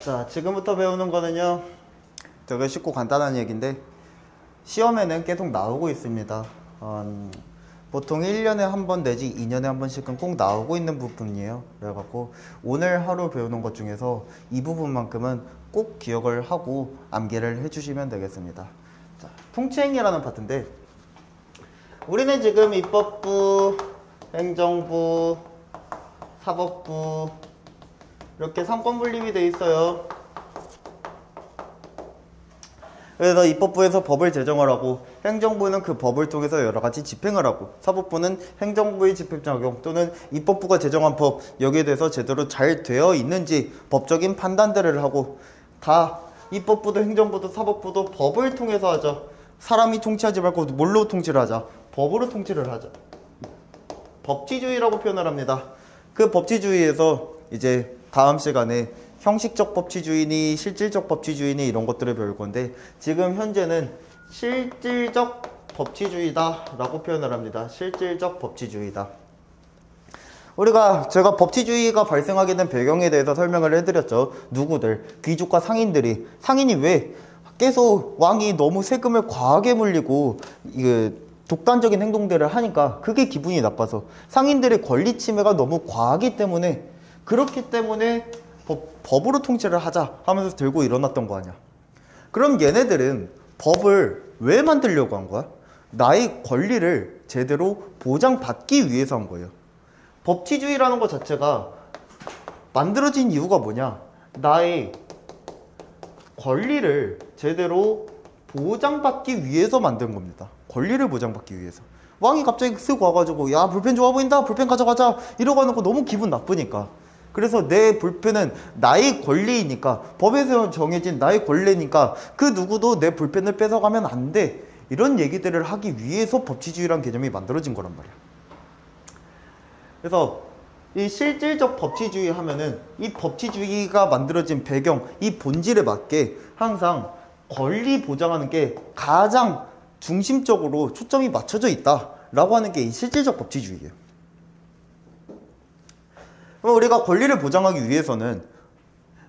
자, 지금부터 배우는 거는요, 되게 쉽고 간단한 얘기인데 시험에는 계속 나오고 있습니다. 보통 1년에 한 번 내지 2년에 한 번씩은 꼭 나오고 있는 부분이에요. 그래갖고 오늘 하루 배우는 것 중에서 이 부분만큼은 꼭 기억을 하고 암기를 해주시면 되겠습니다. 자, 통치행위라는 파트인데 우리는 지금 입법부, 행정부, 사법부 이렇게 3권 분립이 돼 있어요. 그래서 입법부에서 법을 제정을 하고 행정부는 그 법을 통해서 여러 가지 집행을 하고 사법부는 행정부의 집행작용 또는 입법부가 제정한 법 여기에 대해서 제대로 잘 되어 있는지 법적인 판단들을 하고 다 입법부도 행정부도 사법부도 법을 통해서 하죠. 사람이 통치하지 말고 뭘로 통치를 하자? 법으로 통치를 하자. 법치주의라고 표현을 합니다. 그 법치주의에서 이제 다음 시간에 형식적 법치주의니 실질적 법치주의니 이런 것들을 배울 건데 지금 현재는 실질적 법치주의다 라고 표현을 합니다. 실질적 법치주의다. 제가 법치주의가 발생하게 된 배경에 대해서 설명을 해드렸죠. 누구들? 귀족과 상인들이. 상인이 왜? 계속 왕이 너무 세금을 과하게 물리고 독단적인 행동들을 하니까 그게 기분이 나빠서 상인들의 권리 침해가 너무 과하기 때문에 그렇기 때문에 법으로 통치를 하자 하면서 들고 일어났던 거 아니야. 그럼 얘네들은 법을 왜 만들려고 한 거야? 나의 권리를 제대로 보장받기 위해서 한 거예요. 법치주의라는 것 자체가 만들어진 이유가 뭐냐? 나의 권리를 제대로 보장받기 위해서 만든 겁니다. 권리를 보장받기 위해서. 왕이 갑자기 쓱 와가지고 야 볼펜 좋아 보인다 볼펜 가져가자 이러고 하는 거 너무 기분 나쁘니까. 그래서 내 볼펜은 나의 권리이니까 법에서 정해진 나의 권리니까 그 누구도 내 볼펜을 뺏어가면 안 돼. 이런 얘기들을 하기 위해서 법치주의라는 개념이 만들어진 거란 말이야. 그래서 이 실질적 법치주의 하면은 이 법치주의가 만들어진 배경, 이 본질에 맞게 항상 권리 보장하는 게 가장 중심적으로 초점이 맞춰져 있다라고 하는 게 이 실질적 법치주의예요. 그럼 우리가 권리를 보장하기 위해서는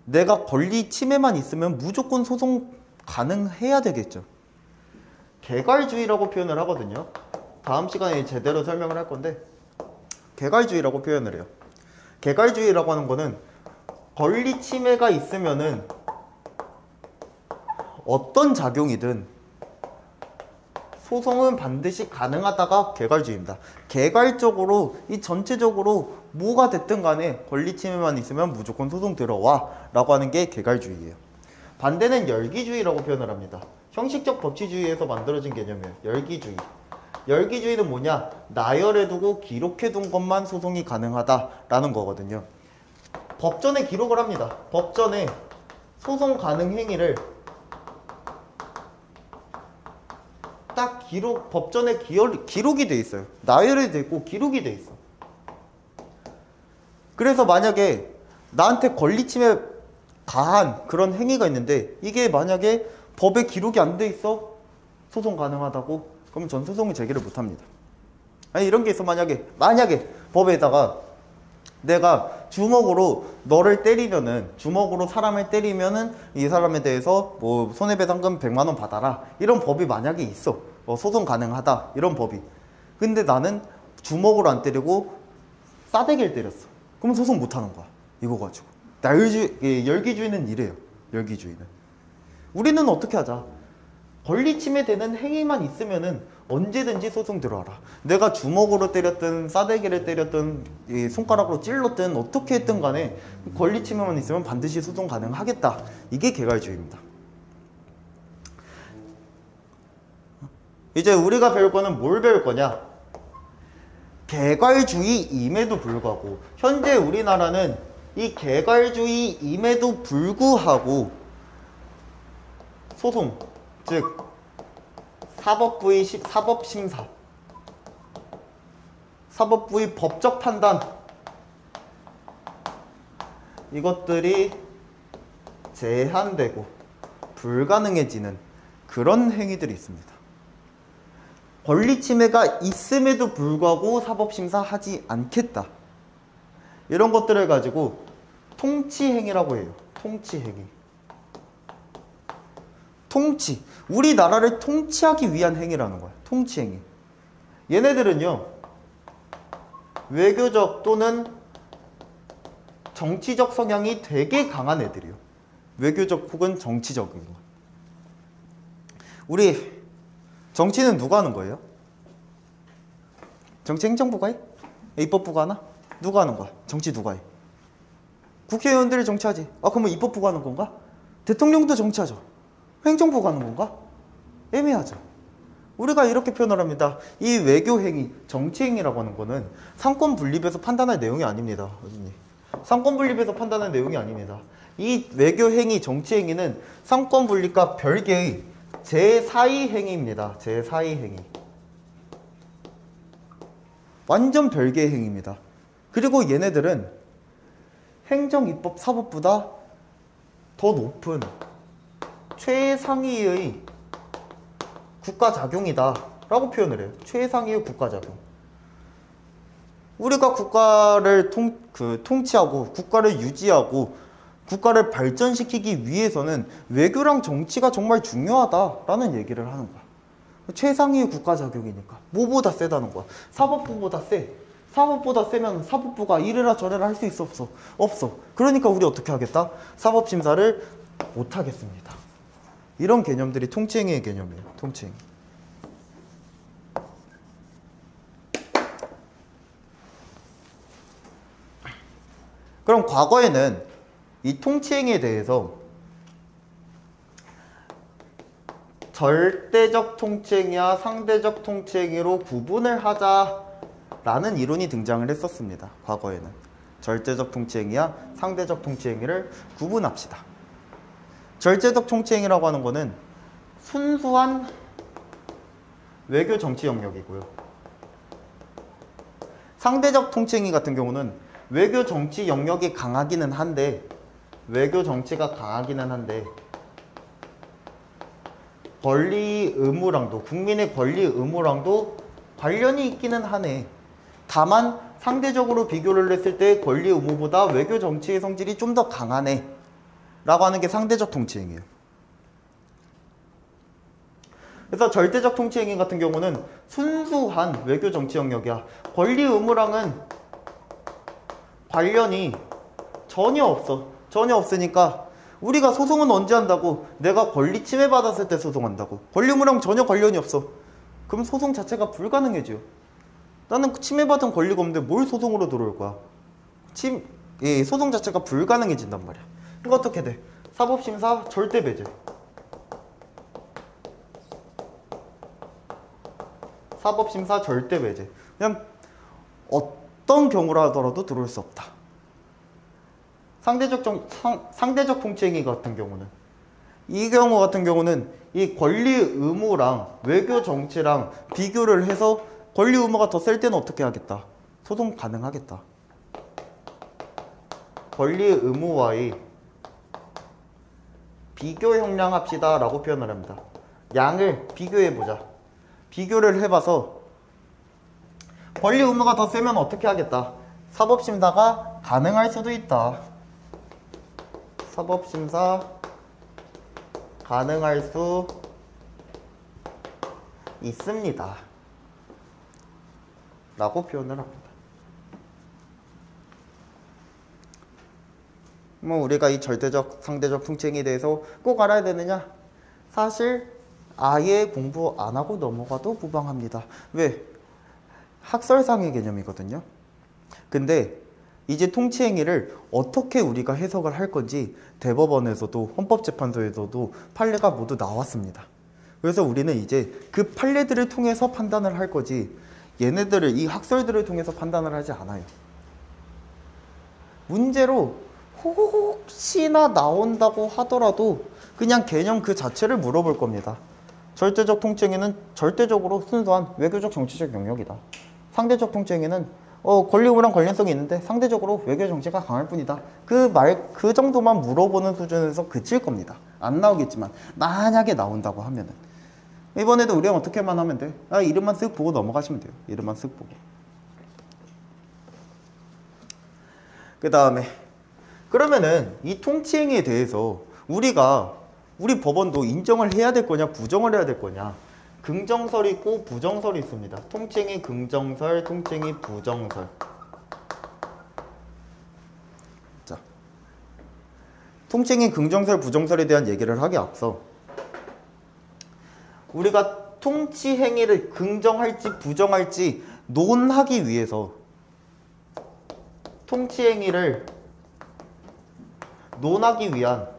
내가 권리 침해만 있으면 무조건 소송 가능해야 되겠죠. 개괄주의라고 표현을 하거든요. 다음 시간에 제대로 설명을 할 건데 개괄주의라고 표현을 해요. 개괄주의라고 하는 거는 권리 침해가 있으면은 어떤 작용이든 소송은 반드시 가능하다가 개괄주의입니다. 개괄적으로 이 전체적으로 뭐가 됐든 간에 권리 침해만 있으면 무조건 소송 들어와 라고 하는 게 개괄주의예요. 반대는 열기주의라고 표현을 합니다. 형식적 법치주의에서 만들어진 개념이에요. 열기주의. 열기주의는 뭐냐? 나열해두고 기록해둔 것만 소송이 가능하다라는 거거든요. 법전에 기록을 합니다. 법전에 소송 가능 행위를 딱 법전에 기록이 돼 있어요. 나열이 돼 있고 기록이 돼 있어. 그래서 만약에 나한테 권리 침해 가한 그런 행위가 있는데 이게 만약에 법에 기록이 안 돼 있어? 소송 가능하다고? 그러면 전 소송을 제기를 못 합니다. 아니 이런 게 있어. 만약에 법에다가 내가 주먹으로 너를 때리면은 주먹으로 사람을 때리면은 이 사람에 대해서 뭐 손해배상금 100만 원 받아라 이런 법이 만약에 있어. 소송 가능하다 이런 법이. 근데 나는 주먹으로 안 때리고 싸대기를 때렸어. 그럼 소송 못 하는 거야. 이거 가지고. 열기주의는 이래요. 열기주의는. 우리는 어떻게 하자? 권리 침해되는 행위만 있으면은 언제든지 소송 들어와라. 내가 주먹으로 때렸든 싸대기를 때렸든 손가락으로 찔렀든 어떻게 했든 간에 권리 침해만 있으면 반드시 소송 가능하겠다. 이게 개괄주의입니다. 이제 우리가 배울 거는 뭘 배울 거냐? 개괄주의임에도 불구하고 현재 우리나라는 이 개괄주의임에도 불구하고 소송, 즉 사법부의 사법심사, 사법부의 법적 판단 이것들이 제한되고 불가능해지는 그런 행위들이 있습니다. 권리 침해가 있음에도 불구하고 사법심사 하지 않겠다. 이런 것들을 가지고 통치행위라고 해요. 통치행위. 통치. 우리나라를 통치하기 위한 행위라는 거야. 통치행위. 얘네들은요, 외교적 또는 정치적 성향이 되게 강한 애들이요. 외교적 혹은 정치적인 거. 우리 정치는 누가 하는 거예요? 정치 행정부가 해? 입법부가 하나? 누가 하는 거야? 정치 누가 해? 국회의원들이 정치하지. 아, 그러면 입법부가 하는 건가? 대통령도 정치하죠. 행정부가 하는 건가? 애매하죠. 우리가 이렇게 표현을 합니다. 이 외교행위, 정치행위라고 하는 거는 상권 분립에서 판단할 내용이 아닙니다. 어머니. 상권 분립에서 판단할 내용이 아닙니다. 이 외교행위, 정치행위는 상권 분립과 별개의 제4의 행위입니다. 제4의 행위. 완전 별개의 행위입니다. 그리고 얘네들은 행정, 입법, 사법보다 더 높은 최상위의 국가작용이다 라고 표현을 해요. 최상위의 국가작용. 우리가 국가를 통치하고 국가를 유지하고 국가를 발전시키기 위해서는 외교랑 정치가 정말 중요하다라는 얘기를 하는 거야. 최상위의 국가작용이니까 뭐보다 세다는 거야. 사법부보다 세. 사법보다 세면 사법부가 이래라 저래라 할 수 있어 없어? 없어. 그러니까 우리 어떻게 하겠다? 사법심사를 못하겠습니다. 이런 개념들이 통치행위의 개념이에요. 통치행위. 그럼 과거에는 이 통치행위에 대해서 절대적 통치행위와 상대적 통치행위로 구분을 하자라는 이론이 등장을 했었습니다. 과거에는 절대적 통치행위와 상대적 통치행위를 구분합시다. 절대적 통치행위라고 하는 거는 순수한 외교 정치 영역이고요. 상대적 통치행위 같은 경우는 외교 정치 영역이 강하기는 한데 외교 정치가 강하기는 한데 권리 의무랑도 국민의 권리 의무랑도 관련이 있기는 하네. 다만 상대적으로 비교를 했을 때 권리 의무보다 외교 정치의 성질이 좀 더 강하네 라고 하는 게 상대적 통치행위예요. 그래서 절대적 통치행위 같은 경우는 순수한 외교 정치 영역이야. 권리 의무랑은 관련이 전혀 없어. 전혀 없으니까 우리가 소송은 언제 한다고? 내가 권리 침해받았을 때 소송한다고. 권리 의무랑 전혀 관련이 없어. 그럼 소송 자체가 불가능해져요. 나는 침해받은 권리가 없는데 뭘 소송으로 들어올 거야? 소송 자체가 불가능해진단 말이야. 이거 어떻게 돼? 사법심사 절대 배제. 사법심사 절대 배제. 그냥 어떤 경우라 하더라도 들어올 수 없다. 상대적 통치행위 같은 경우는 이 경우 같은 경우는 이 권리 의무랑 외교 정치랑 비교를 해서 권리 의무가 더 셀 때는 어떻게 하겠다? 소송 가능하겠다. 권리 의무와의 비교 형량합시다 라고 표현을 합니다. 양을 비교해보자. 비교를 해봐서 권리 의무가 더 세면 어떻게 하겠다? 사법심사가 가능할 수도 있다. 사법심사 가능할 수 있습니다 라고 표현을 합니다. 뭐 우리가 이 절대적, 상대적 통치행위에 대해서 꼭 알아야 되느냐? 사실 아예 공부 안 하고 넘어가도 무방합니다. 왜? 학설상의 개념이거든요. 근데 이제 통치행위를 어떻게 우리가 해석을 할 건지 대법원에서도 헌법재판소에서도 판례가 모두 나왔습니다. 그래서 우리는 이제 그 판례들을 통해서 판단을 할 거지 얘네들을 이 학설들을 통해서 판단을 하지 않아요. 문제로 혹시나 나온다고 하더라도 그냥 개념 그 자체를 물어볼 겁니다. 절대적 통치행위는 절대적으로 순수한 외교적 정치적 영역이다. 상대적 통치행위는 권리 의무랑 관련성이 있는데 상대적으로 외교 정치가 강할 뿐이다. 그 정도만 물어보는 수준에서 그칠 겁니다. 안 나오겠지만 만약에 나온다고 하면은 이번에도 우리가 어떻게만 하면 돼? 이름만 쓱 보고 넘어가시면 돼요. 이름만 쓱 보고. 그 다음에 그러면은 이 통치행위에 대해서 우리 법원도 인정을 해야 될 거냐 부정을 해야 될 거냐. 긍정설이 있고 부정설이 있습니다. 통치행위 긍정설, 통치행위 부정설. 자, 통치행위 긍정설, 부정설에 대한 얘기를 하기 앞서 우리가 통치행위를 긍정할지 부정할지 논하기 위해서 통치행위를 논하기 위한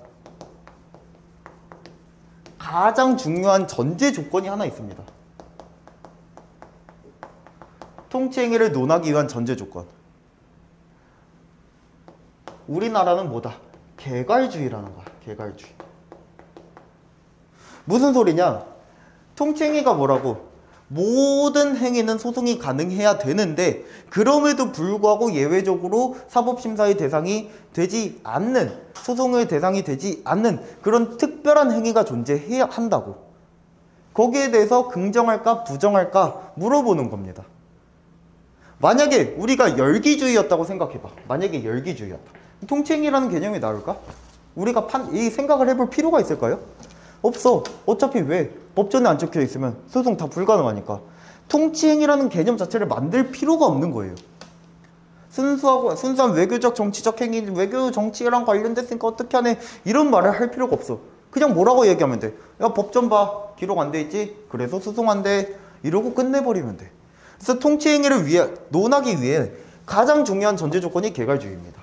가장 중요한 전제 조건이 하나 있습니다. 통치행위를 논하기 위한 전제 조건. 우리나라는 뭐다? 개괄주의라는 거야. 개괄주의. 무슨 소리냐? 통치행위가 뭐라고? 모든 행위는 소송이 가능해야 되는데 그럼에도 불구하고 예외적으로 사법심사의 대상이 되지 않는, 소송의 대상이 되지 않는 그런 특별한 행위가 존재해야 한다고. 거기에 대해서 긍정할까 부정할까 물어보는 겁니다. 만약에 우리가 열기주의였다고 생각해봐. 만약에 열기주의였다. 통치행위라는 개념이 나올까? 우리가 이 생각을 해볼 필요가 있을까요? 없어. 어차피 왜? 법전에 안 적혀 있으면 소송 다 불가능하니까. 통치행위라는 개념 자체를 만들 필요가 없는 거예요. 순수한 외교적 정치적 행위, 외교 정치랑 관련됐으니까 어떻게 하네, 이런 말을 할 필요가 없어. 그냥 뭐라고 얘기하면 돼. 야, 법전 봐. 기록 안 돼 있지? 그래서 소송 안 돼. 이러고 끝내버리면 돼. 그래서 통치행위를 논하기 위해 가장 중요한 전제 조건이 개괄주의입니다.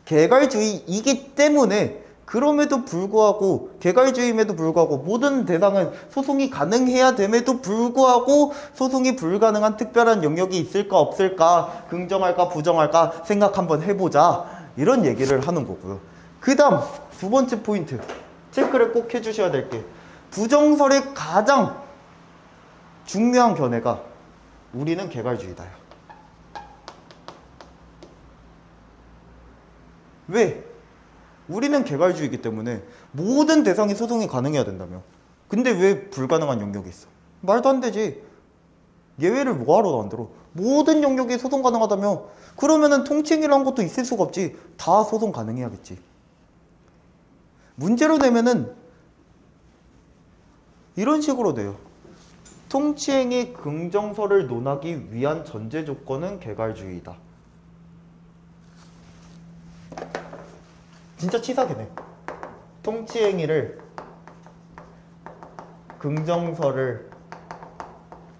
개괄주의이기 때문에 그럼에도 불구하고, 개괄주의임에도 불구하고 모든 대상은 소송이 가능해야 됨에도 불구하고 소송이 불가능한 특별한 영역이 있을까 없을까, 긍정할까 부정할까 생각 한번 해보자, 이런 얘기를 하는 거고요. 그 다음 두 번째 포인트 체크를 꼭 해주셔야 될 게, 부정설의 가장 중요한 견해가 우리는 개괄주의다요. 왜? 우리는 개괄주의이기 때문에 모든 대상이 소송이 가능해야 된다며. 근데 왜 불가능한 영역이 있어? 말도 안 되지. 예외를 뭐하러 만들어? 모든 영역이 소송 가능하다며. 그러면은 통치행위라는 것도 있을 수가 없지. 다 소송 가능해야겠지. 문제로 내면은 이런 식으로 돼요. 통치행위 긍정설을 논하기 위한 전제 조건은 개괄주의다. 진짜 치사하네. 통치행위를 긍정설을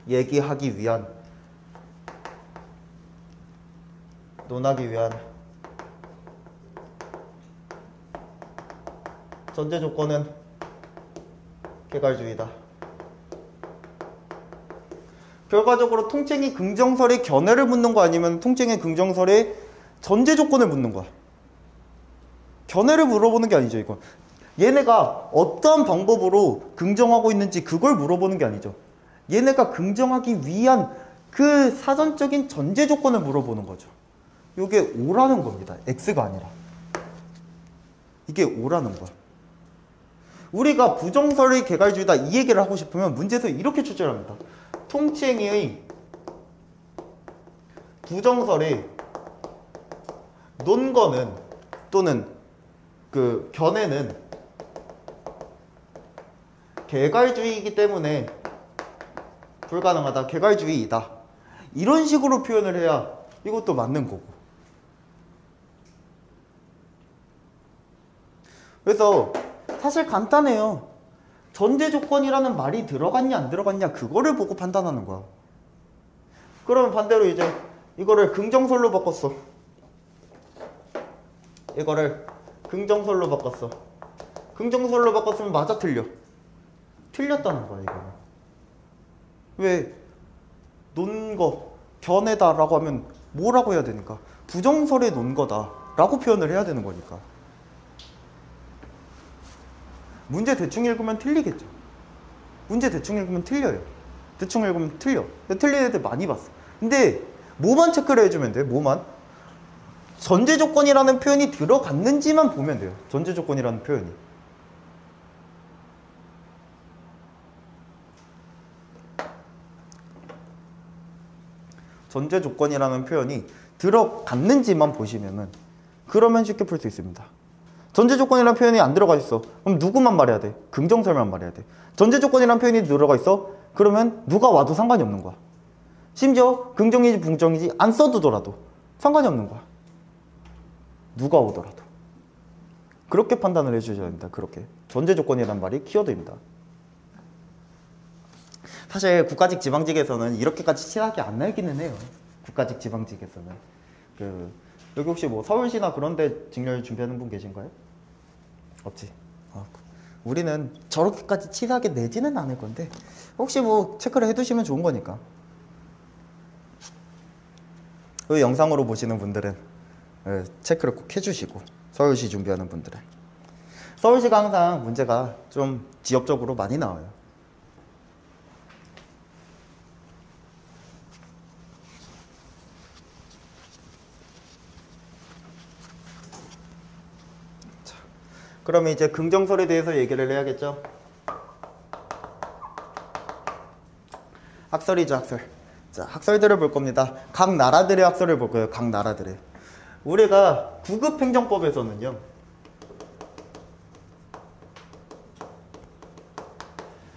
얘기하기 위한, 논하기 위한 전제 조건은 개괄주의다. 결과적으로 통치행위 긍정설의 견해를 묻는 거 아니면 통치행위 긍정설의 전제 조건을 묻는 거야. 견해를 물어보는 게 아니죠, 이건. 얘네가 어떠한 방법으로 긍정하고 있는지 그걸 물어보는 게 아니죠. 얘네가 긍정하기 위한 그 사전적인 전제 조건을 물어보는 거죠. 이게 O라는 겁니다. X가 아니라. 이게 O라는 거야. 우리가 부정설의 개괄주의다 이 얘기를 하고 싶으면 문제에서 이렇게 출제합니다. 통치행위의 부정설의 논거는, 또는 그 견해는 개괄주의이기 때문에 불가능하다. 개괄주의이다. 이런 식으로 표현을 해야 이것도 맞는 거고. 그래서 사실 간단해요. 전제 조건이라는 말이 들어갔냐 안 들어갔냐 그거를 보고 판단하는 거야. 그러면 반대로 이제 이거를 긍정설로 바꿨어. 이거를 긍정설로 바꿨어. 긍정설로 바꿨으면 맞아 틀려? 틀렸다는 거야, 이거는. 왜? 논거, 견해다라고 하면 뭐라고 해야 되니까? 부정설의 논거다라고 표현을 해야 되는 거니까. 문제 대충 읽으면 틀리겠죠. 문제 대충 읽으면 틀려요. 대충 읽으면 틀려. 틀린 애들 많이 봤어. 근데 뭐만 체크를 해주면 돼? 뭐만? 전제 조건이라는 표현이 들어갔는지만 보면 돼요. 전제 조건이라는 표현이. 전제 조건이라는 표현이 들어갔는지만 보시면은 그러면 쉽게 풀 수 있습니다. 전제 조건이라는 표현이 안 들어가 있어. 그럼 누구만 말해야 돼? 긍정설만 말해야 돼. 전제 조건이라는 표현이 들어가 있어? 그러면 누가 와도 상관이 없는 거야. 심지어 긍정이지 부정이지 안 써두더라도 상관이 없는 거야. 누가 오더라도. 그렇게 판단을 해주셔야 됩니다. 그렇게. 전제 조건이란 말이 키워드입니다. 사실 국가직 지방직에서는 이렇게까지 친하게 안 날기는 해요. 국가직 지방직에서는. 여기 혹시 뭐 서울시나 그런 데 직렬 준비하는 분 계신가요? 없지. 우리는 저렇게까지 친하게 내지는 않을 건데 혹시 뭐 체크를 해두시면 좋은 거니까. 그 영상으로 보시는 분들은 체크를 꼭 해주시고, 서울시 준비하는 분들은. 서울시가 항상 문제가 좀 지역적으로 많이 나와요. 자, 그러면 이제 긍정설에 대해서 얘기를 해야겠죠. 학설이죠, 학설. 자, 학설들을 볼 겁니다. 각 나라들의 학설을 볼 거예요. 각 나라들의. 우리가 구급행정법에서는요,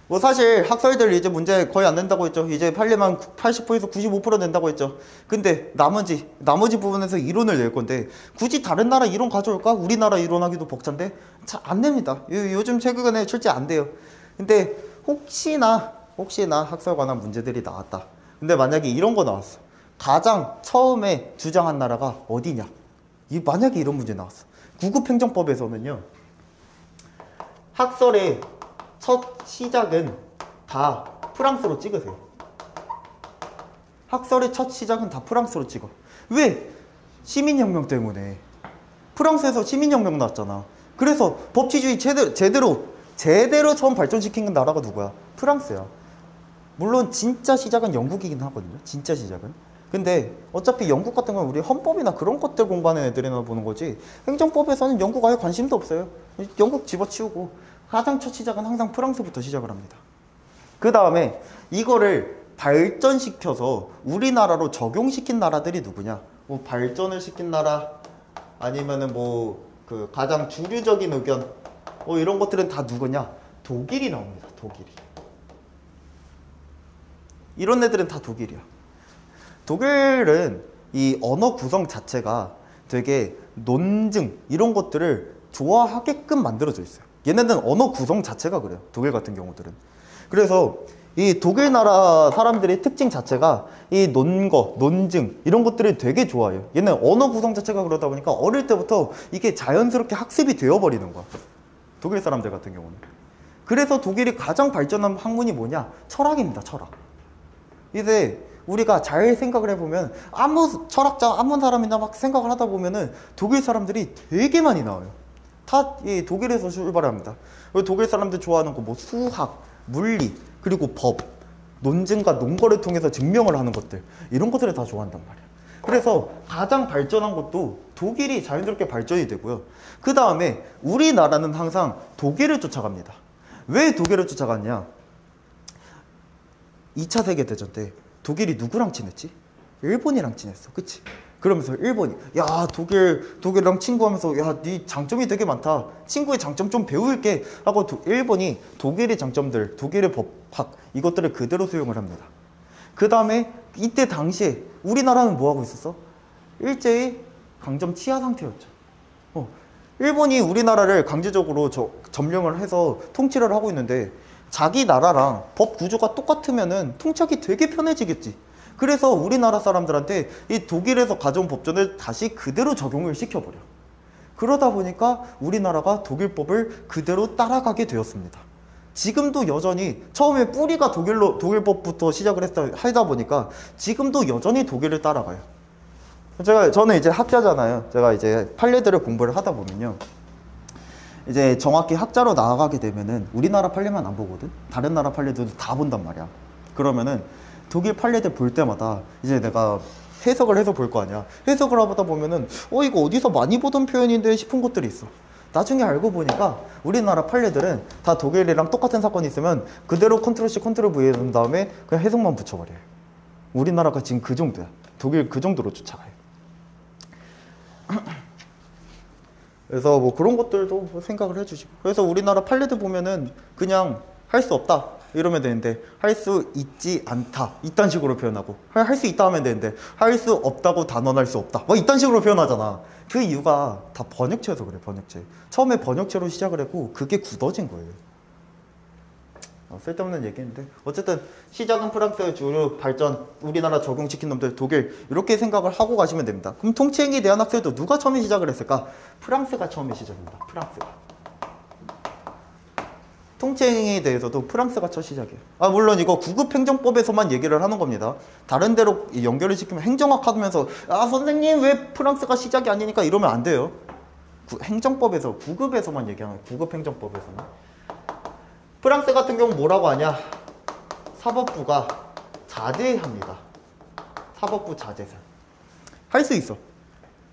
뭐 사실 학설들 이제 문제 거의 안 낸다고 했죠. 이제 판례만 80%에서 95% 낸다고 했죠. 근데 나머지 부분에서 이론을 낼 건데 굳이 다른 나라 이론 가져올까? 우리나라 이론하기도 벅찬데 잘 안 냅니다. 요즘 최근에 출제 안 돼요. 근데 혹시나 학설 관한 문제들이 나왔다. 근데 만약에 이런 거 나왔어. 가장 처음에 주장한 나라가 어디냐? 만약에 이런 문제 나왔어. 구급행정법에서는요, 학설의 첫 시작은 다 프랑스로 찍으세요. 학설의 첫 시작은 다 프랑스로 찍어. 왜? 시민혁명 때문에. 프랑스에서 시민혁명 나왔잖아. 그래서 법치주의 제대로 처음 발전시킨 나라가 누구야? 프랑스야. 물론 진짜 시작은 영국이긴 하거든요. 진짜 시작은. 근데 어차피 영국 같은 건 우리 헌법이나 그런 것들 공부하는 애들이나 보는 거지, 행정법에서는 영국 아예 관심도 없어요. 영국 집어치우고. 가장 첫 시작은 항상 프랑스부터 시작을 합니다. 그 다음에 이거를 발전시켜서 우리나라로 적용시킨 나라들이 누구냐? 뭐 발전을 시킨 나라, 아니면은 그 가장 주류적인 의견, 이런 것들은 다 누구냐? 독일이 나옵니다. 독일이. 이런 애들은 다 독일이야. 독일은 이 언어 구성 자체가 되게 논증 이런 것들을 좋아하게끔 만들어져 있어요. 얘네는 언어 구성 자체가 그래요. 독일 같은 경우들은. 그래서 이 독일 나라 사람들의 특징 자체가 이 논증 이런 것들을 되게 좋아해요. 얘는 언어 구성 자체가 그러다 보니까 어릴 때부터 이게 자연스럽게 학습이 되어버리는 거야. 독일 사람들 같은 경우는. 그래서 독일이 가장 발전한 학문이 뭐냐? 철학입니다. 철학. 이제 우리가 잘 생각을 해보면 아무 철학자, 아무 사람이나 막 생각을 하다 보면은 독일 사람들이 되게 많이 나와요. 다 이 독일에서 출발합니다. 독일 사람들 좋아하는 거 뭐 수학, 물리, 그리고 법, 논증과 논거를 통해서 증명을 하는 것들, 이런 것들을 다 좋아한단 말이야. 그래서 가장 발전한 것도 독일이 자연스럽게 발전이 되고요. 그 다음에 우리나라는 항상 독일을 쫓아갑니다. 왜 독일을 쫓아갔냐? 2차 세계대전 때 독일이 누구랑 친했지? 일본이랑 친했어. 그치? 그러면서 일본이 야 독일이랑 친구하면서 야 네 장점이 되게 많다. 친구의 장점 좀 배울게 하고 일본이 독일의 장점들, 독일의 법학 이것들을 그대로 수용을 합니다. 그 다음에 이때 당시에 우리나라는 뭐하고 있었어? 일제히 강점 치하 상태였죠. 일본이 우리나라를 강제적으로 점령을 해서 통치를 하고 있는데 자기 나라랑 법 구조가 똑같으면은 통치하기 되게 편해지겠지. 그래서 우리나라 사람들한테 이 독일에서 가져온 법전을 다시 그대로 적용을 시켜버려. 그러다 보니까 우리나라가 독일법을 그대로 따라가게 되었습니다. 지금도 여전히 처음에 뿌리가 독일법부터 시작을 하다 보니까 지금도 여전히 독일을 따라가요. 저는 이제 학자잖아요. 제가 이제 판례들을 공부를 하다 보면요, 이제 정확히 학자로 나아가게 되면은 우리나라 판례만 안 보거든. 다른 나라 판례들도 다 본단 말이야. 그러면은 독일 판례들 볼 때마다 이제 내가 해석을 해서 볼 거 아니야. 해석을 하다 보면은 이거 어디서 많이 보던 표현인데 싶은 것들이 있어. 나중에 알고 보니까 우리나라 판례들은 다 독일이랑 똑같은 사건이 있으면 그대로 컨트롤 C 컨트롤 V 해놓은 다음에 그냥 해석만 붙여버려요. 우리나라가 지금 그 정도야. 독일 그 정도로 쫓아가요. 그래서 뭐 그런 것들도 뭐 생각을 해주시고. 그래서 우리나라 판례들 보면은 그냥 할 수 없다 이러면 되는데 할 수 있지 않다 이딴 식으로 표현하고, 할 수 있다 하면 되는데 할 수 없다고 단언할 수 없다 뭐 이딴 식으로 표현하잖아. 그 이유가 다 번역체여서 그래. 번역체. 처음에 번역체로 시작을 했고 그게 굳어진 거예요. 쓸데없는 얘기인데 어쨌든 시작은 프랑스, 주로 발전 우리나라 적용시킨 놈들 독일, 이렇게 생각을 하고 가시면 됩니다. 그럼 통치행위에 대한 학설도 누가 처음에 시작을 했을까? 프랑스가 처음에 시작입니다. 프랑스가. 통치행위에 대해서도 프랑스가 첫 시작이에요. 물론 이거 구급행정법에서만 얘기를 하는 겁니다. 다른 데로 연결을 시키면 행정학 하면서 선생님 왜 프랑스가 시작이 아니니까 이러면 안 돼요. 행정법에서, 구급에서만 얘기하는 거예요. 구급행정법에서는. 프랑스 같은 경우 뭐라고 하냐? 사법부가 자제합니다. 사법부 자제설. 할 수 있어.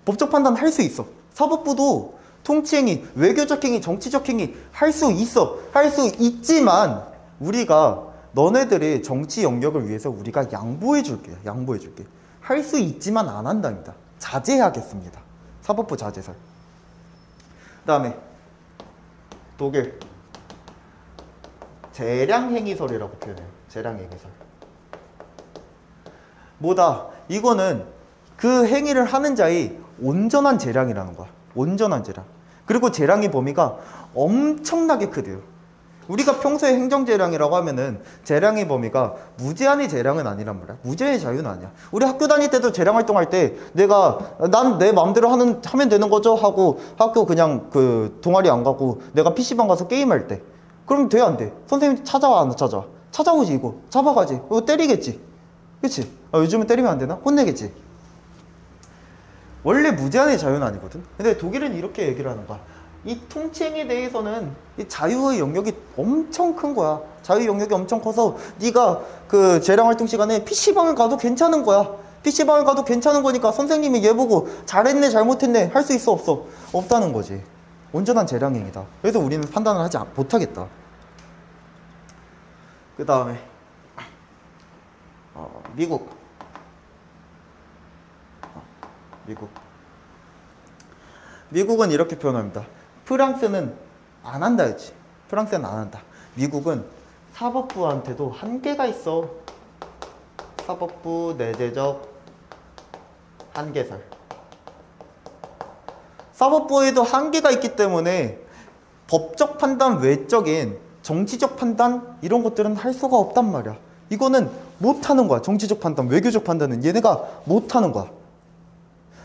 법적 판단 할 수 있어. 사법부도 통치행위, 외교적 행위, 정치적 행위 할 수 있어. 할 수 있지만 우리가 너네들의 정치 영역을 위해서 우리가 양보해 줄게요. 양보해 줄게. 할 수 있지만 안 한답니다. 자제하겠습니다. 사법부 자제설. 그 다음에 독일 재량행위설이라고 표현해요. 재량행위설. 뭐다? 이거는 그 행위를 하는 자의 온전한 재량이라는 거야. 온전한 재량. 그리고 재량의 범위가 엄청나게 크대요. 우리가 평소에 행정재량이라고 하면은 재량의 범위가 무제한의 재량은 아니란 말이야. 무제한의 자유는 아니야. 우리 학교 다닐 때도 재량 활동할 때 난 내 마음대로 하면 되는 거죠 하고 학교 그냥 그 동아리 안 가고 내가 PC방 가서 게임할 때 그럼 돼 안 돼? 선생님 찾아와 안 찾아와? 찾아오지. 이거 잡아가지. 이거 때리겠지. 그치? 요즘은 때리면 안 되나? 혼내겠지. 원래 무제한의 자유는 아니거든. 근데 독일은 이렇게 얘기를 하는 거야. 이 통치행위에 대해서는 이 자유의 영역이 엄청 큰 거야. 자유 영역이 엄청 커서 네가 그 재량활동 시간에 PC방을 가도 괜찮은 거야. PC방을 가도 괜찮은 거니까 선생님이 얘 보고 잘했네 잘못했네 할 수 있어 없어? 없다는 거지. 온전한 재량행위다. 그래서 우리는 판단을 하지 못하겠다. 그 다음에 미국. 미국은 이렇게 표현합니다. 프랑스는 안 한다 했지. 프랑스는 안 한다. 미국은 사법부한테도 한계가 있어. 사법부 내재적 한계설. 사법부에도 한계가 있기 때문에 법적 판단 외적인 정치적 판단 이런 것들은 할 수가 없단 말이야. 이거는 못하는 거야. 정치적 판단, 외교적 판단은 얘네가 못하는 거야.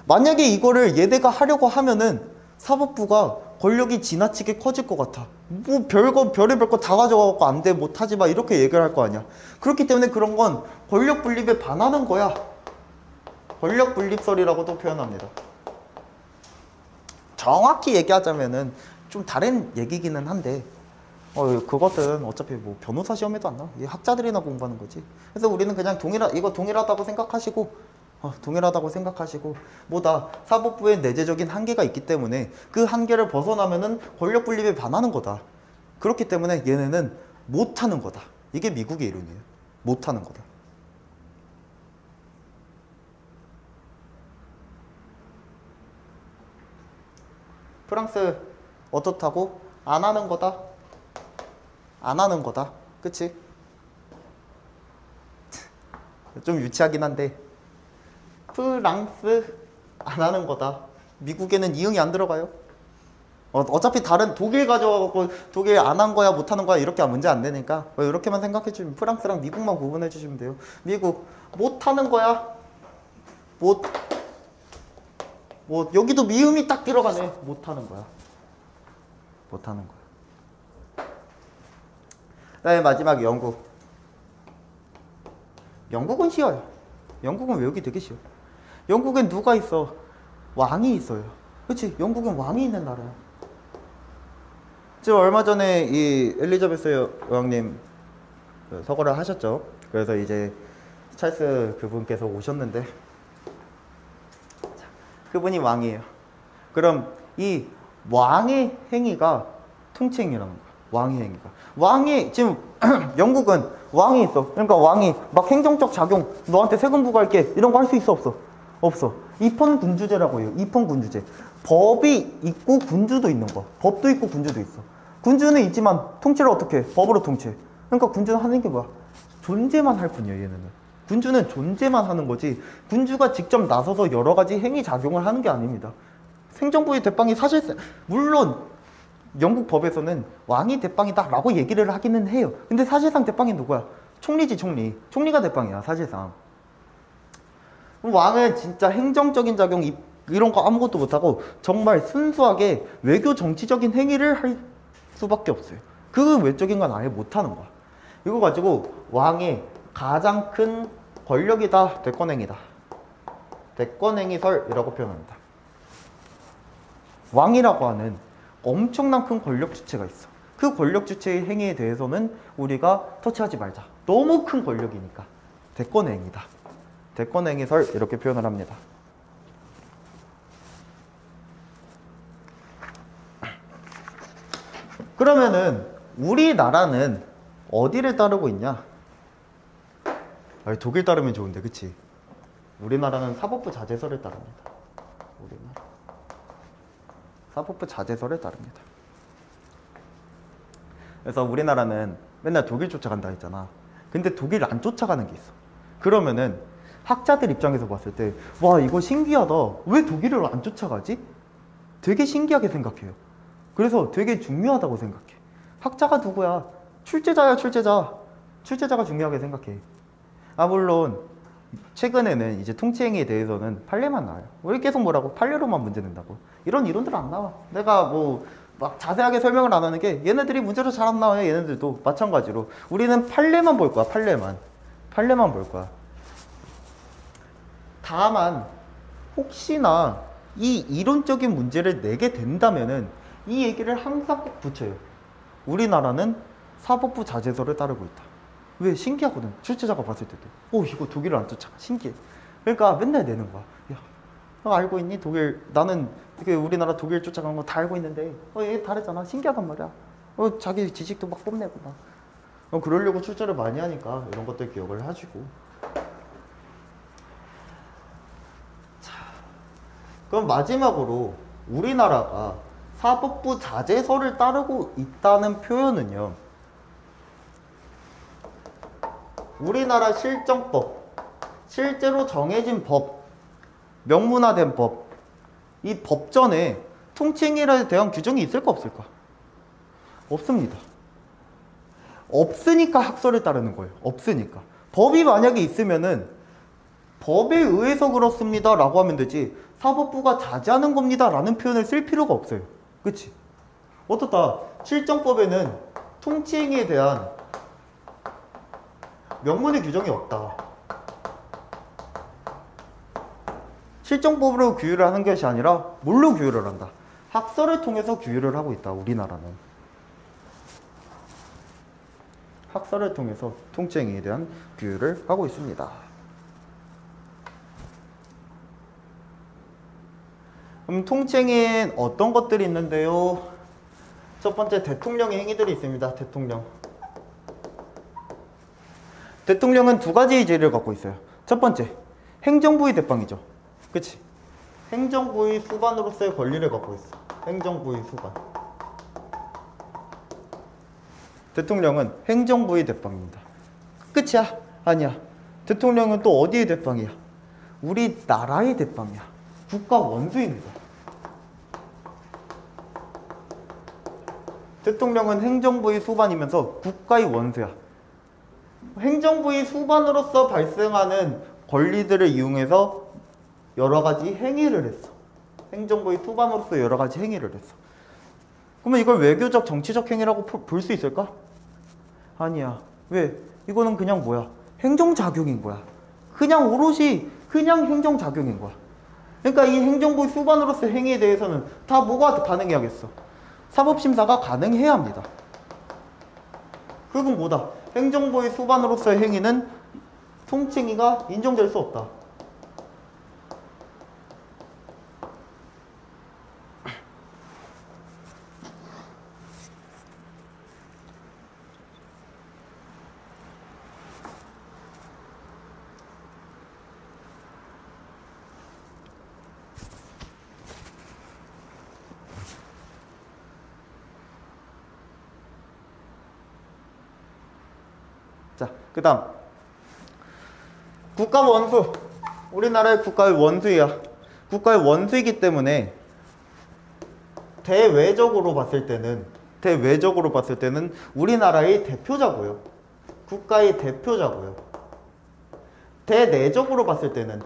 만약에 이거를 얘네가 하려고 하면은 사법부가 권력이 지나치게 커질 것 같아. 뭐 별의별 거 다 가져가고 안 돼, 못하지 마 이렇게 얘기를 할 거 아니야. 그렇기 때문에 그런 건 권력 분립에 반하는 거야. 권력 분립설이라고도 표현합니다. 정확히 얘기하자면은 좀 다른 얘기기는 한데 그것은 어차피 뭐 변호사 시험에도 안 나와. 학자들이나 공부하는 거지. 그래서 우리는 그냥 이거 동일하다고 생각하시고 뭐다 사법부의 내재적인 한계가 있기 때문에 그 한계를 벗어나면은 권력 분립에 반하는 거다. 그렇기 때문에 얘네는 못하는 거다. 이게 미국의 이론이에요. 못하는 거다. 프랑스 어떻다고? 안 하는 거다. 안 하는 거다. 그치? 좀 유치하긴 한데 프랑스 안 하는 거다. 미국에는 이응이 안 들어가요. 어차피 다른 독일 가져가고 독일 안 한 거야 못 하는 거야 이렇게 문제 안 되니까 이렇게만 생각해 주시면 프랑스랑 미국만 구분해 주시면 돼요. 미국 못 하는 거야. 여기도 미음이 딱 들어가네. 못 하는 거야. 못 하는 거야. 그다음에 마지막 영국. 영국은 쉬워요. 영국은 외우기 되게 쉬워. 영국엔 누가 있어? 왕이 있어요. 그치? 영국은 왕이 있는 나라야. 지금 얼마 전에 이 엘리자베스 여왕님 서거를 하셨죠. 그래서 이제 찰스 그분께서 오셨는데 그분이 왕이에요. 그럼 이 왕의 행위가 통치행위라는 거야. 왕의 행위가. 지금 영국은 왕이 있어. 그러니까 왕이 막 행정적 작용, 너한테 세금 부과할게 이런 거 할 수 있어 없어? 없어. 입헌 군주제라고 해요. 입헌 군주제. 법이 있고 군주도 있는 거. 법도 있고 군주도 있어. 군주는 있지만 통치를 어떻게 해? 법으로 통치해. 그러니까 군주는 하는 게 뭐야? 존재만 할 뿐이야, 얘네는. 군주는 존재만 하는 거지 군주가 직접 나서서 여러 가지 행위 작용을 하는 게 아닙니다. 행정부의 대빵이 사실상 물론 영국 법에서는 왕이 대빵이다 라고 얘기를 하기는 해요. 근데 사실상 대빵이 누구야? 총리지, 총리. 총리가 대빵이야, 사실상. 왕은 진짜 행정적인 작용 이런 거 아무것도 못하고 정말 순수하게 외교 정치적인 행위를 할 수밖에 없어요. 그 외적인 건 아예 못하는 거야. 이거 가지고 왕의 가장 큰 권력이다, 대권행위다. 대권행위설이라고 표현합니다. 왕이라고 하는 엄청난 큰 권력 주체가 있어. 그 권력 주체의 행위에 대해서는 우리가 터치하지 말자. 너무 큰 권력이니까. 대권행위다. 대권행위설 이렇게 표현을 합니다. 그러면은 우리나라는 어디를 따르고 있냐? 아니, 독일 따르면 좋은데, 그치? 우리나라는 사법부 자제설을 따릅니다. 우리나라 사법부 자제설을 따릅니다. 그래서 우리나라는 맨날 독일 쫓아간다 했잖아. 근데 독일 안 쫓아가는 게 있어. 그러면은 학자들 입장에서 봤을 때 와, 이거 신기하다. 왜 독일을 안 쫓아가지? 되게 신기하게 생각해요. 그래서 되게 중요하다고 생각해. 학자가 누구야? 출제자야, 출제자. 출제자가 중요하게 생각해. 아, 물론 최근에는 이제 통치행위에 대해서는 판례만 나와요. 왜 계속 뭐라고? 판례로만 문제 낸다고. 이런 이론들 안 나와. 내가 뭐 막 자세하게 설명을 안 하는 게 얘네들이 문제로 잘 안 나와요. 얘네들도 마찬가지로. 우리는 판례만 볼 거야. 판례만. 판례만 볼 거야. 다만 혹시나 이 이론적인 문제를 내게 된다면은 이 얘기를 항상 꼭 붙여요. 우리나라는 사법부 자제설을 따르고 있다. 왜? 신기하거든. 출제자가 봤을 때도. 오, 이거 독일을 안 쫓아가. 신기해. 그러니까 맨날 내는 거야. 야, 너 알고 있니? 독일, 나는 우리나라 독일 쫓아간 거 다 알고 있는데, 얘 다르잖아. 신기하단 말이야. 자기 지식도 막 뽐내고 막. 그러려고 출제를 많이 하니까 이런 것들 기억을 하시고. 자, 그럼 마지막으로 우리나라가 사법부 자제설을 따르고 있다는 표현은요. 우리나라 실정법, 실제로 정해진 법, 명문화된 법, 이 법전에 통치행위에 대한 규정이 있을까 없을까? 없습니다. 없으니까 학설을 따르는 거예요. 없으니까. 법이 만약에 있으면은 법에 의해서 그렇습니다 라고 하면 되지 사법부가 자제하는 겁니다 라는 표현을 쓸 필요가 없어요. 그치? 어떻다? 실정법에는 통치행위에 대한 명문의 규정이 없다. 실정법으로 규율을 하는 것이 아니라 뭘로 규율을 한다? 학설을 통해서 규율을 하고 있다. 우리나라는. 학설을 통해서 통치행위에 대한 규율을 하고 있습니다. 그럼 통치행위엔 어떤 것들이 있는데요? 첫 번째, 대통령의 행위들이 있습니다. 대통령. 대통령은 두 가지의 죄를 갖고 있어요. 첫 번째, 행정부의 대빵이죠. 그치? 행정부의 수반으로서의 권리를 갖고 있어. 행정부의 수반. 대통령은 행정부의 대빵입니다. 끝이야? 아니야. 대통령은 또 어디의 대빵이야? 우리나라의 대빵이야. 국가 원수입니다. 대통령은 행정부의 수반이면서 국가의 원수야. 행정부의 수반으로서 발생하는 권리들을 이용해서 여러 가지 행위를 했어. 행정부의 수반으로서 여러 가지 행위를 했어. 그러면 이걸 외교적, 정치적 행위라고 볼 수 있을까? 아니야. 왜? 이거는 그냥 뭐야? 행정작용인 거야. 그냥 오롯이 그냥 행정작용인 거야. 그러니까 이 행정부의 수반으로서 행위에 대해서는 다 뭐가 가능해야겠어? 사법심사가 가능해야 합니다. 그건 뭐다? 행정부의 수반으로서의 행위는 통치행위가 인정될 수 없다. 자, 그 다음 국가 원수. 우리나라의 국가의 원수야. 국가의 원수이기 때문에 대외적으로 봤을 때는 우리나라의 대표자고요. 국가의 대표자고요. 대내적으로 봤을 때는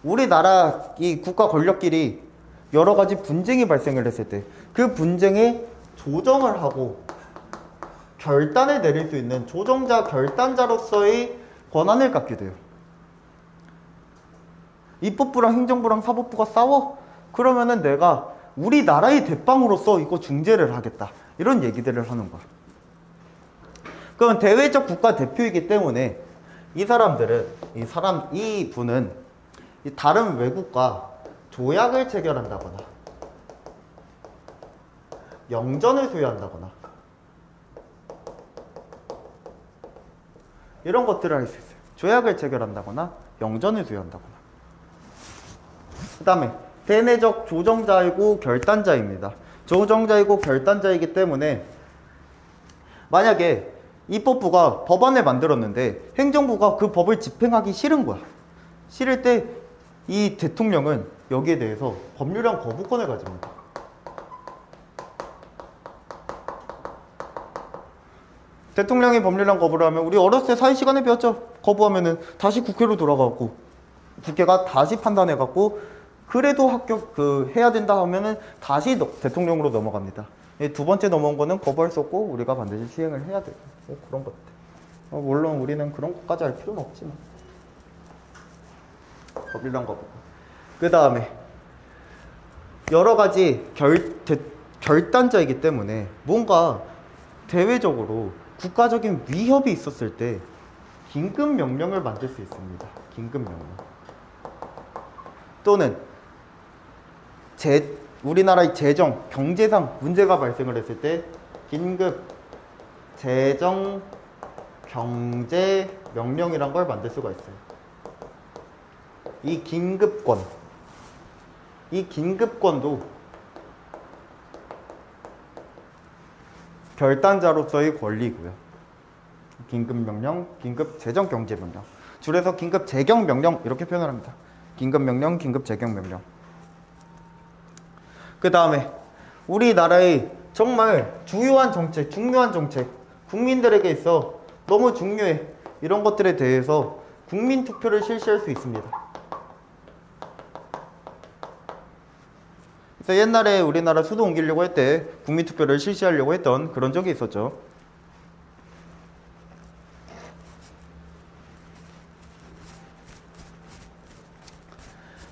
우리나라 이 국가 권력끼리 여러 가지 분쟁이 발생을 했을 때 그 분쟁에 조정을 하고 결단을 내릴 수 있는 조정자, 결단자로서의 권한을 갖게 돼요. 입법부랑 행정부랑 사법부가 싸워? 그러면은 내가 우리나라의 대빵으로서 이거 중재를 하겠다. 이런 얘기들을 하는 거야. 그럼 대외적 국가 대표이기 때문에 이 분은 다른 외국과 조약을 체결한다거나 영전을 수여한다거나 이런 것들을 할 수 있어요. 조약을 체결한다거나 영전을 수여한다거나. 그 다음에 대내적 조정자이고 결단자입니다. 조정자이고 결단자이기 때문에 만약에 입법부가 법안을 만들었는데 행정부가 그 법을 집행하기 싫은 거야. 싫을 때 이 대통령은 여기에 대해서 법률안 거부권을 가집니다. 대통령이 법률안 거부를 하면 우리 어렸을 때 사회시간에 배웠죠. 거부하면은 다시 국회로 돌아가고 국회가 다시 판단해갖고 그래도 해야 된다 하면은 다시 대통령으로 넘어갑니다. 두 번째 넘어온 거는 거부할 수 없고 우리가 반드시 시행을 해야 돼요. 그런 것들. 물론 우리는 그런 것까지 할 필요는 없지만. 법률안 거부. 그 다음에 여러 가지 결단자이기 때문에 뭔가 대외적으로 국가적인 위협이 있었을 때 긴급 명령을 만들 수 있습니다. 긴급 명령. 또는 우리나라의 재정, 경제상 문제가 발생을 했을 때 긴급 재정 경제 명령이란 걸 만들 수가 있어요. 이 긴급권도 결단자로서의 권리고요. 긴급명령, 긴급재정경제명령. 줄여서 긴급재경명령 이렇게 표현을 합니다. 긴급명령, 긴급재경명령. 그 다음에 우리나라의 정말 중요한 정책, 국민들에게 있어 너무 중요해. 이런 것들에 대해서 국민투표를 실시할 수 있습니다. 그래서 옛날에 우리나라 수도 옮기려고 할 때 국민투표를 실시하려고 했던 그런 적이 있었죠.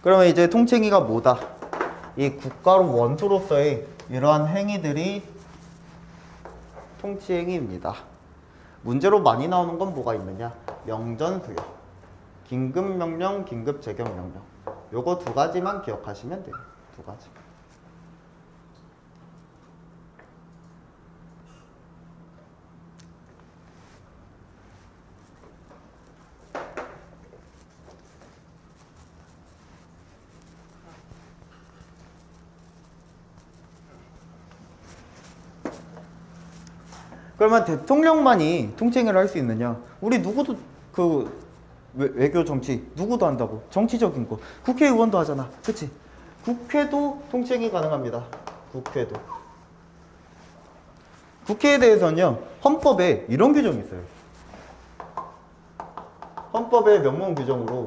그러면 이제 통칭이가 뭐다? 이 국가로 원수로서의 이러한 행위들이 통치행위입니다. 문제로 많이 나오는 건 뭐가 있느냐? 영전수여, 긴급명령, 긴급재경명령. 요거 두 가지만 기억하시면 돼요. 두 가지. 그러면 대통령만이 통칭을 할 수 있느냐? 우리 누구도 외교 정치 누구도 한다고. 정치적인 거 국회의원도 하잖아. 그치? 국회도 통칭이 가능합니다. 국회도. 국회에 대해서는요, 헌법에 이런 규정이 있어요. 헌법의 명문 규정으로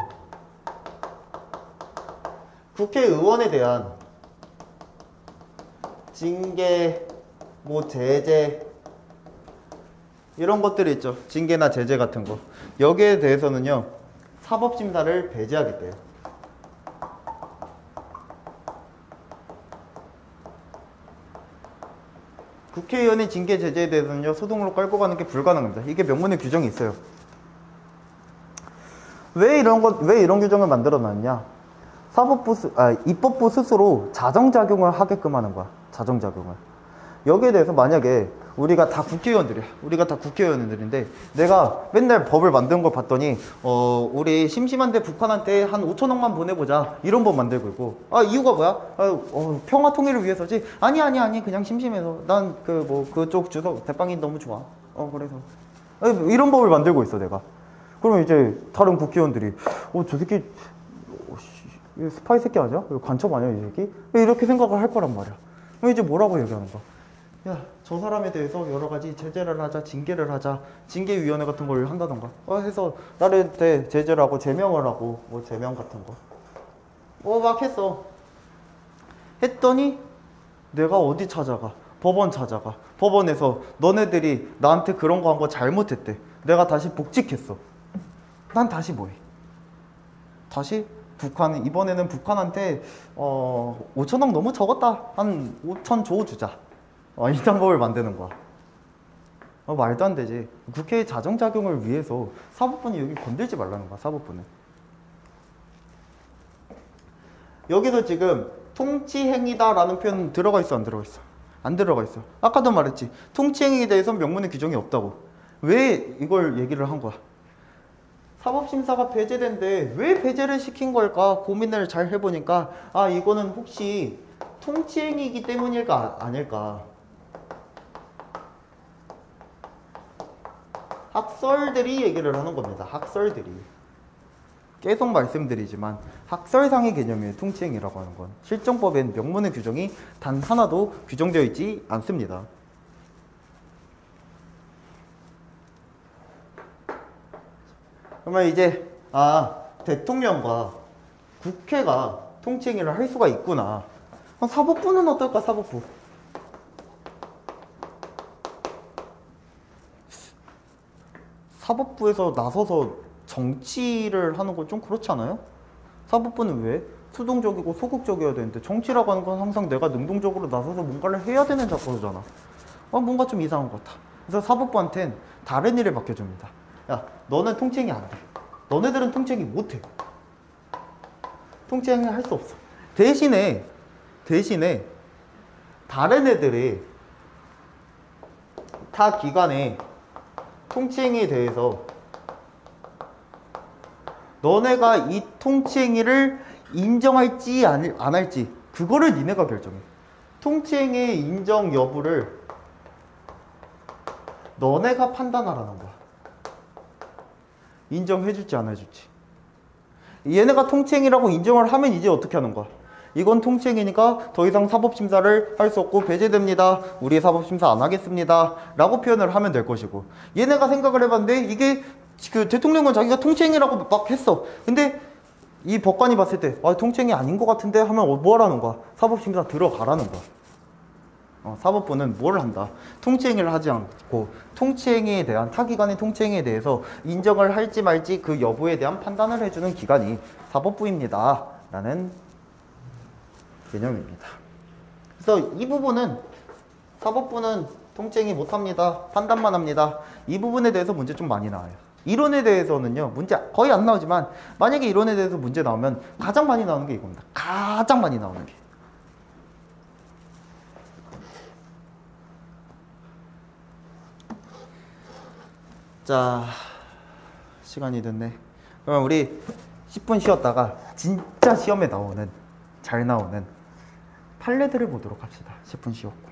국회의원에 대한 징계, 제재 이런 것들이 있죠. 징계나 제재 같은 거. 여기에 대해서는요, 사법심사를 배제하겠대요. 국회의원의 징계 제재에 대해서는요, 소송으로 끌고 가는 게 불가능합니다. 이게 명문의 규정이 있어요. 왜 이런 규정을 만들어 놨냐? 입법부 스스로 자정작용을 하게끔 하는 거야. 자정작용을. 여기에 대해서 만약에 우리가 다 국회의원들인데 내가 맨날 법을 만든 걸 봤더니 우리 심심한데 북한한테 한 5천억만 보내보자 이런 법 만들고 있고, 이유가 뭐야? 평화 통일을 위해서지. 아니 그냥 심심해서. 난 그쪽 주석 대빵이 너무 좋아. 그래서 이런 법을 만들고 있어 내가. 그러면 이제 다른 국회의원들이 저 새끼 스파이 새끼 아니야? 간첩 아니야 이 새끼? 이렇게 생각을 할 거란 말이야. 그럼 이제 뭐라고 얘기하는 거야? 야, 저 사람에 대해서 여러 가지 제재를 하자, 징계를 하자, 징계위원회 같은 걸 한다던가. 해서 나한테 제재를 하고 제명을 하고 뭐 제명 같은 거. 막 했어. 했더니 내가 어디 찾아가? 법원 찾아가. 법원에서 너네들이 나한테 그런 거 한 거 잘못했대. 내가 다시 복직했어. 난 다시 뭐해? 다시 이번에는 북한한테 5천억 너무 적었다. 한 5천 조 주자. 이딴 법을 만드는 거야. 말도 안 되지. 국회의 자정작용을 위해서 사법부는 여기 건들지 말라는 거야. 사법부는. 여기서 지금 통치행위다라는 표현 들어가 있어 안 들어가 있어? 안 들어가 있어. 아까도 말했지. 통치행위에 대해서는 명문의 규정이 없다고. 왜 이걸 얘기를 한 거야? 사법심사가 배제된데 왜 배제를 시킨 걸까 고민을 잘 해보니까 이거는 혹시 통치행위이기 때문일까 아닐까. 학설들이 얘기를 하는 겁니다. 학설들이. 계속 말씀드리지만 학설상의 개념이에요. 통치행위라고 하는 건. 실정법엔 명문의 규정이 단 하나도 규정되어 있지 않습니다. 그러면 이제 대통령과 국회가 통치행위를 할 수가 있구나. 사법부는 어떨까? 사법부. 사법부에서 나서서 정치를 하는 건 좀 그렇지 않아요? 사법부는 왜? 수동적이고 소극적이어야 되는데 정치라고 하는 건 항상 내가 능동적으로 나서서 뭔가를 해야 되는 작업이잖아. 뭔가 좀 이상한 것 같아. 그래서 사법부한테는 다른 일을 맡겨줍니다. 야, 너는 통치행위 안 돼. 너네들은 통치행위 못 해. 통치행위 할 수 없어. 대신에 다른 애들이 타 기관에 통치행위에 대해서 너네가 이 통치행위를 인정할지 안 할지 그거를 니네가 결정해. 통치행위의 인정 여부를 너네가 판단하라는 거야. 인정해줄지 안 해줄지. 얘네가 통치행위라고 인정을 하면 이제 어떻게 하는 거야? 이건 통치행위니까 더 이상 사법심사를 할 수 없고 배제됩니다. 우리 사법심사 안 하겠습니다. 라고 표현을 하면 될 것이고, 얘네가 생각을 해봤는데 이게 그 대통령은 자기가 통치행위라고 막 했어. 근데 이 법관이 봤을 때 통치행위 아닌 것 같은데 하면 뭐 하라는 거야? 사법심사 들어가라는 거야. 사법부는 뭘 한다? 통치행위를 하지 않고 통치행위에 대한 타기관의 통치행위에 대해서 인정을 할지 말지 그 여부에 대한 판단을 해주는 기관이 사법부입니다. 라는 개념입니다. 그래서 이 부분은 사법부는 통치행위 못합니다. 판단만 합니다. 이 부분에 대해서 문제 좀 많이 나와요. 이론에 대해서는요 문제 거의 안 나오지만 만약에 이론에 대해서 문제 나오면 가장 많이 나오는 게 이겁니다. 가장 많이 나오는 게. 자, 시간이 됐네. 그럼 우리 10분 쉬었다가 진짜 시험에 나오는 잘 나오는 판례들을 보도록 합시다. 10분 쉬었고.